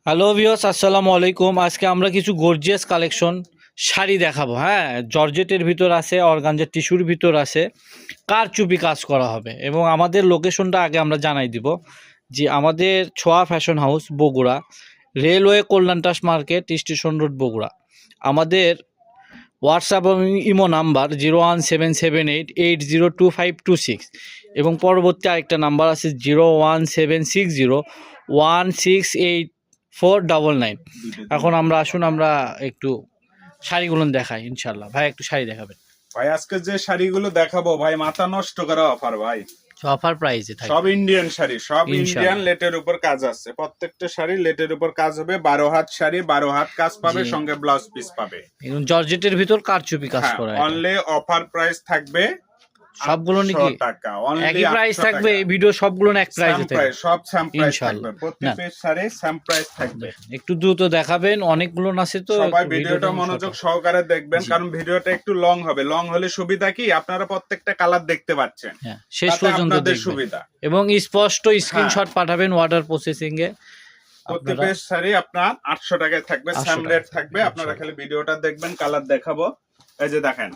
Hello viewers, আসসালামু আলাইকুম। আজকে আমরা কিছু গর্জিয়াস কালেকশন শাড়ি দেখাবো। হ্যাঁ, জর্জেটের ভিতর আছে, অর্গানজার টিস্যুর ভিতর আছে, কারচুপি কাজ করা হবে। এবং আমাদের লোকেশনটা আগে আমরা জানাই দিব যে আমাদের Chhoya fashion house Bogura, railway কল্যাণটাস মার্কেট, স্টেশন রোড বগুড়া। আমাদের হোয়াটসঅ্যাপ এবং ইমো নাম্বার 01778802526 এবং পরবর্তী আরেকটা নাম্বার আছে 01760168499। এখন আসুন আমরা একটু শাড়িগুলো দেখাই ইনশাল্লাহ। ভাই একটু শাড়ি দেখাবেন ভাই। আজকে যে শাড়িগুলো দেখাবো ভাই, মাথা নষ্ট করা অফার ভাই। অফার প্রাইসে থাকে, সব ইন্ডিয়ান শাড়ি, সব ইনশাআল্লাহ। ইন্ডিয়ান লেটের উপর কাজ আছে। প্রত্যেকটা শাড়ি লেটের উপর কাজ হবে। 12 হাত শাড়ি, 12 হাত কাজ পাবে, জি। সঙ্গে ব্লাউজ পিস পাবে। এবং জর্জেটের ভিতর কারচুপি কাজ করা, অনলি অফার প্রাইস থাকবে সবগুলো নাকি 800 টাকা। অনলি একই প্রাইস থাকবে? এই ভিডিও সবগুলো এক প্রাইসে থাকবে, সব সেম প্রাইস ইনশাআল্লাহ। থাকবে। প্রত্যেকটা শাড়ি সেম প্রাইস থাকবে। একটু দ্রুত দেখাবেন, অনেকগুলো আছে তো। সবাই ভিডিওটা মনোযোগ সহকারে দেখবেন, কারণ ভিডিওটা একটু লং হবে। লং হলে সুবিধা কি, আপনারা প্রত্যেকটা কালার দেখতে পাচ্ছেন, শেষ পর্যন্ত দেখবেন সুবিধা। এবং স্পষ্ট স্ক্রিনশট পাঠাবেন অর্ডার প্রসেসিং এ। প্রতি পিস শাড়ি আপনার 800 টাকায় থাকবে, সেম রেট থাকবে। আপনারা খালি ভিডিওটা দেখবেন, কালার দেখাবো। এই যে দেখেন,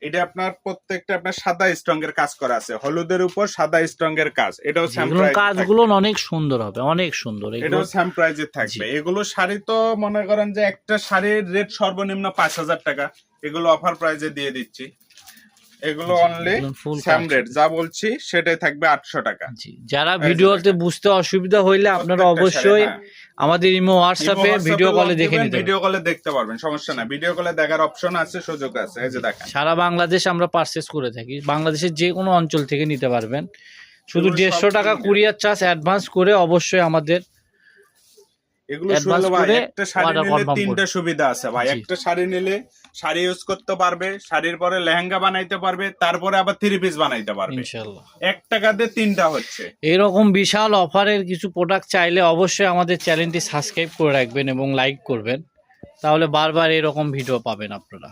এটা আপনার প্রত্যেকটা আপনার সাদা স্ট্রং এর কাজ করা আছে, হলুদের উপর সাদা স্ট্রং এর কাজ। এটাও সেম প্রাইস, কাজগুলো অনেক সুন্দর হবে, অনেক সুন্দর। এটাও সেম প্রাইসে থাকবে। এগুলো শাড়ি তো মনে করেন যে একটা শাড়ির রেট সর্বনিম্ন 5000 টাকা, এগুলো অফার প্রাইসে দিয়ে দিচ্ছি। এগুলো অনলি সেম রেট, যা বলছি সেটাই থাকবে 800 টাকা। যারা ভিডিওতে বুঝতে অসুবিধা হইলে আপনারা অবশ্যই আমাদের ইমো হোয়াটসঅ্যাপে ভিডিও কলে দেখে নিতে, ভিডিও কলে দেখতে পারবেন, সমস্যা নাই। ভিডিও কলে দেখার অপশন আছে, সুযোগ আছে। এই যে দেখেন, সারা বাংলাদেশ আমরা পারচেজ করে থাকি, বাংলাদেশের যে কোনো অঞ্চল থেকে নিতে পারবেন। শুধু 150 টাকা কুরিয়ার চার্জ অ্যাডভান্স করে অবশ্যই আমাদের। এগুলো শুনলে ভাই, একটা শাড়ি নিলে তিনটা সুবিধা আছে ভাই। একটা শাড়ি নিলে শাড়ি ইউজ করতে পারবে, শাড়ির পরে লেহেঙ্গা বানাইতে পারবে, তারপরে আবার 3 পিস বানাইতে পারবে ইনশাআল্লাহ। 1 টাকাতে 3টা হচ্ছে। এরকম বিশাল অফারের কিছু প্রোডাক্ট চাইলে অবশ্যই আমাদের চ্যানেলটি সাবস্ক্রাইব করে রাখবেন এবং লাইক করবেন, তাহলে বারবার এরকম ভিডিও পাবেন আপনারা।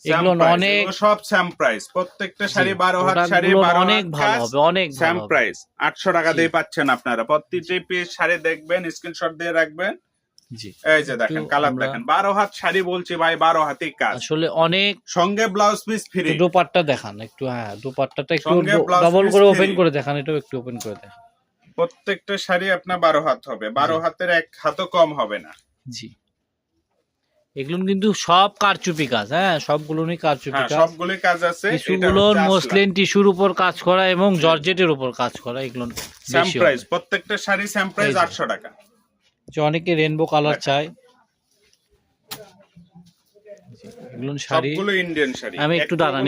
এগুলো অনেক সব সেম প্রাইস। প্রত্যেকটা শাড়ি 12 হাত শাড়ি, 12 অনেক ভালো হবে, অনেক সেম প্রাইস। 800 টাকা দিয়ে পাচ্ছেন আপনারা। প্রত্যেকটা পিস শাড়ি দেখবেন, স্ক্রিনশট দিয়ে রাখবেন। জি, এই যে দেখেন, কালার দেখেন। 12 হাত শাড়ি বলছি ভাই, 12 হাতি কাজ আসলে অনেক, সঙ্গে ব্লাউজ পিস ফ্রি। দোপাট্টা দেখান একটু। হ্যাঁ, দোপাট্টাটা একটু ডাবল করে ওপেন করে দেখান, এটাও একটু ওপেন করে দেখান। প্রত্যেকটা শাড়ি আপনার 12 হাত হবে, 12 হাতের এক হাতও কম হবে না। জি, এগুলো কিন্তু সব কারচুপি কাজ। হ্যাঁ, সবগুলোই কারচুপি কাজ, সবগুলোই কাজ আছে। কিছুগুলোর মসলিন টিস্যুর উপর কাজ করা এবং জর্জেটের উপর কাজ করা। এগুলো সেম প্রাইস, প্রত্যেকটা শাড়ি সেম প্রাইস 800 টাকা। যে অনেকে রেইনবো কালার চায়, এগুলো শাড়ি সবগুলো ইন্ডিয়ান শাড়ি। আমি একটু দাঁড়ান,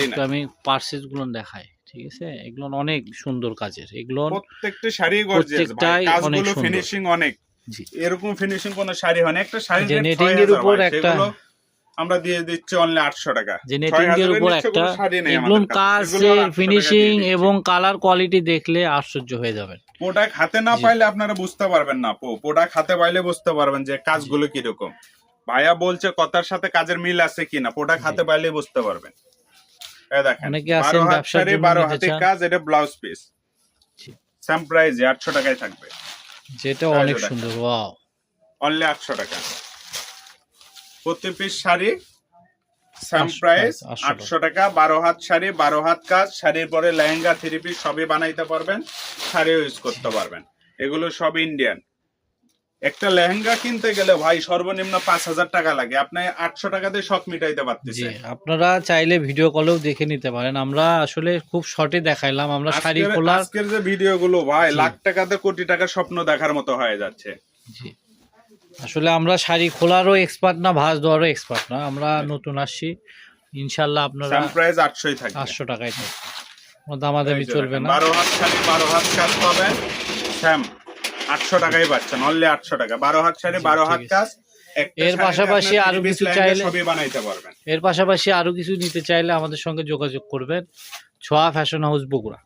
একটু আমি পার্সেস গুলো দেখাই, ঠিক আছে? এগুলো অনেক সুন্দর কাজের, এগুলো প্রত্যেকটা শাড়ি গর্জিয়াস ভাই, কাজগুলো ফিনিশিং অনেক। জি, এরকম ফিনিশিং কোন শাড়ি হয় না। একটা শাড়ি নেটিং এর উপর একটা আমরা দিয়ে দিচ্ছি অনলি 800 টাকা। যে নেটিং এর উপর একটা, এগুলো কাজের ফিনিশিং এবং কালার কোয়ালিটি দেখলে আশ্চর্য হয়ে যাবেন। প্রোডাক্ট হাতে না পাইলে আপনারা বুঝতে পারবেন না। প্রোডাক্ট হাতে পাইলে বুঝতে পারবেন যে কাজগুলো কি রকম। ভাইয়া বলছে কথার সাথে কাজের মিল আছে কিনা, প্রোডাক্ট হাতে পাইলে বুঝতে পারবেন। এই দেখেন, 12 হাত শাড়ি, 12 হাতি কাজ, এটা ব্লাউজ পিস। সেম প্রাইস 800 টাকায় থাকবে, যেটা অনেক সুন্দর। ওয়াও, অনলি 800 টাকা। প্রতি পিস শাড়ি সেম প্রাইস 800 টাকা। 12 হাত শাড়ি, 12 হাত কাজ, শাড়ির পরে লেহেঙ্গা 3 পিস সবই বানাইতে পারবেন, শাড়িও ইউজ করতে পারবেন। এগুলো সব ইন্ডিয়ান। একটা লেহেঙ্গা কিনতে গেলে ভাই সর্বনিম্ন 5000 টাকা লাগে, আপনি 800 টাকাতে শখ মিটাইতে পারতেছেন। আপনারা চাইলে ভিডিও কলেও দেখে নিতে পারেন। আমরা আসলে খুব শর্টে দেখাইলাম। আমরা শাড়ি খোলা আজকের যে ভিডিওগুলো ভাই, লাখ টাকাতে কোটি টাকার স্বপ্ন দেখার মতো হয়ে যাচ্ছে। জি, আসলে আমরা শাড়ি খোলারও এক্সপার্ট না, ভাঁজ দেওয়ারও এক্সপার্ট না। আমরা নতুন আসছি, ইনশাআল্লাহ আপনারা সেম প্রাইস 800ই থাকবে, 800 টাকায় থাকবে, কোনো দামাদামি চলবে না। 12 হাত শাড়ি, 12 হাত কাজ পাবেন, সেম 800 টাকায় পাচ্ছেন, অনলি 800 টাকা। 12 হাত শাড়ি, 12 হাত কাজ। এর পাশাপাশি আরো কিছু চাইলে সবই বানাইতে পারবেন। এর পাশাপাশি আরো কিছু নিতে চাইলে আমাদের সঙ্গে যোগাযোগ করবেন। ছোঁয়া ফ্যাশন হাউস বগুড়া।